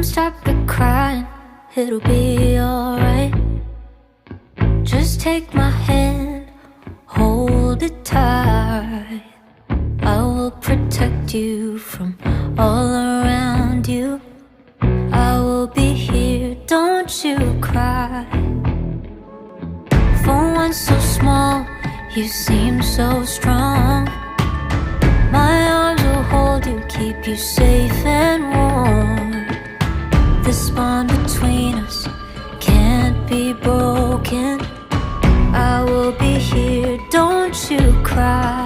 stop the crying, it'll be alright. Just take my hand, hold it tight. I will protect you from all around you. I will be here, don't you cry. For one so small, you seem so strong. My arms will hold you, keep you safe and warm. This bond between us can't be broken. I will be here, don't you cry.